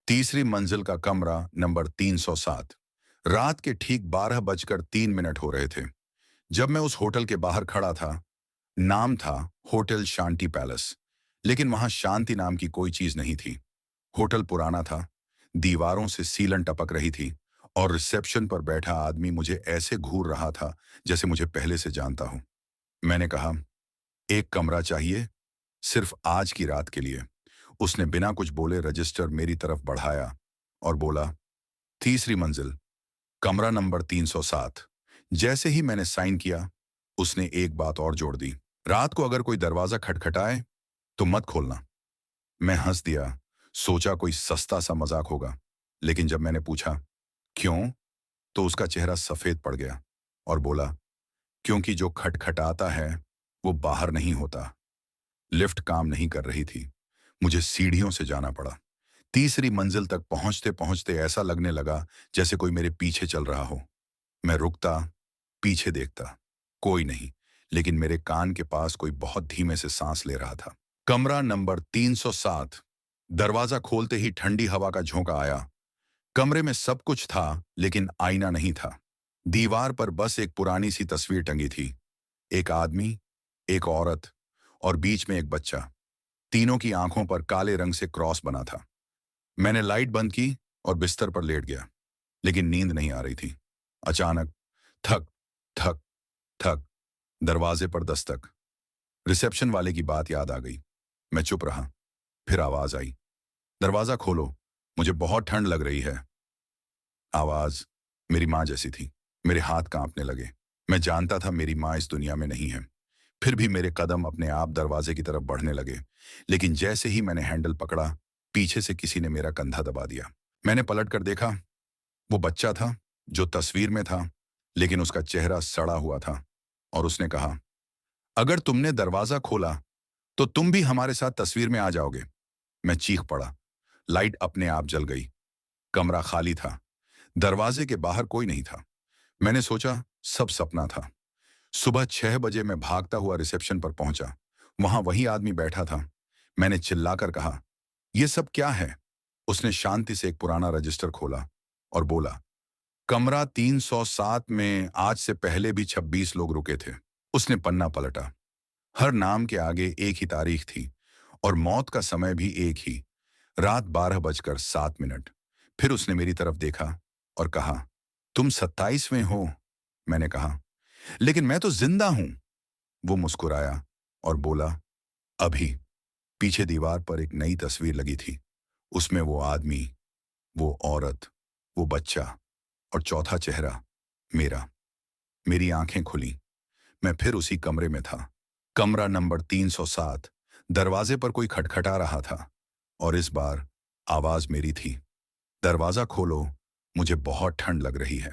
तीसरी मंजिल का कमरा नंबर 307। रात के ठीक 12 बजकर 3 मिनट हो रहे थे जब मैं उस होटल के बाहर खड़ा था। नाम था होटल शांति पैलेस, लेकिन वहां शांति नाम की कोई चीज नहीं थी। होटल पुराना था, दीवारों से सीलन टपक रही थी और रिसेप्शन पर बैठा आदमी मुझे ऐसे घूर रहा था जैसे मुझे पहले से जानता हूं। मैंने कहा, एक कमरा चाहिए, सिर्फ आज की रात के लिए। उसने बिना कुछ बोले रजिस्टर मेरी तरफ बढ़ाया और बोला, तीसरी मंजिल, कमरा नंबर 307। जैसे ही मैंने साइन किया, उसने एक बात और जोड़ दी, रात को अगर कोई दरवाजा खटखटाए तो मत खोलना। मैं हंस दिया, सोचा कोई सस्ता सा मजाक होगा। लेकिन जब मैंने पूछा क्यों, तो उसका चेहरा सफेद पड़ गया और बोला, क्योंकि जो खटखटाता है वो बाहर नहीं होता। लिफ्ट काम नहीं कर रही थी, मुझे सीढ़ियों से जाना पड़ा। तीसरी मंजिल तक पहुंचते पहुंचते ऐसा लगने लगा जैसे कोई मेरे पीछे चल रहा हो। मैं रुकता, पीछे देखता, कोई नहीं, लेकिन मेरे कान के पास कोई बहुत धीमे से सांस ले रहा था। कमरा नंबर 307। दरवाजा खोलते ही ठंडी हवा का झोंका आया। कमरे में सब कुछ था, लेकिन आईना नहीं था। दीवार पर बस एक पुरानी सी तस्वीर टंगी थी, एक आदमी, एक औरत और बीच में एक बच्चा। तीनों की आंखों पर काले रंग से क्रॉस बना था। मैंने लाइट बंद की और बिस्तर पर लेट गया, लेकिन नींद नहीं आ रही थी। अचानक थक थक थक, दरवाजे पर दस्तक। रिसेप्शन वाले की बात याद आ गई। मैं चुप रहा। फिर आवाज आई, दरवाजा खोलो, मुझे बहुत ठंड लग रही है। आवाज मेरी माँ जैसी थी। मेरे हाथ कांपने लगे। मैं जानता था मेरी माँ इस दुनिया में नहीं है। फिर भी मेरे कदम अपने आप दरवाजे की तरफ बढ़ने लगे, लेकिन जैसे ही मैंने हैंडल पकड़ा, पीछे से किसी ने मेरा कंधा दबा दिया। मैंने पलट कर देखा, वो बच्चा था जो तस्वीर में था, लेकिन उसका चेहरा सड़ा हुआ था। और उसने कहा, अगर तुमने दरवाजा खोला तो तुम भी हमारे साथ तस्वीर में आ जाओगे। मैं चीख पड़ा। लाइट अपने आप जल गई। कमरा खाली था। दरवाजे के बाहर कोई नहीं था। मैंने सोचा सब सपना था। सुबह 6 बजे मैं भागता हुआ रिसेप्शन पर पहुंचा। वहां वही आदमी बैठा था। मैंने चिल्लाकर कहा, यह सब क्या है? उसने शांति से एक पुराना रजिस्टर खोला और बोला, कमरा 307 में आज से पहले भी 26 लोग रुके थे। उसने पन्ना पलटा। हर नाम के आगे एक ही तारीख थी और मौत का समय भी एक ही, रात 12 बजकर 7 मिनट। फिर उसने मेरी तरफ देखा और कहा, तुम 27वें हो। मैंने कहा, लेकिन मैं तो जिंदा हूं। वो मुस्कुराया और बोला, अभी। पीछे दीवार पर एक नई तस्वीर लगी थी। उसमें वो आदमी, वो औरत, वो बच्चा और चौथा चेहरा मेरा। मेरी आंखें खुली। मैं फिर उसी कमरे में था। कमरा नंबर 307। दरवाजे पर कोई खटखटा रहा था और इस बार आवाज मेरी थी, दरवाजा खोलो, मुझे बहुत ठंड लग रही है।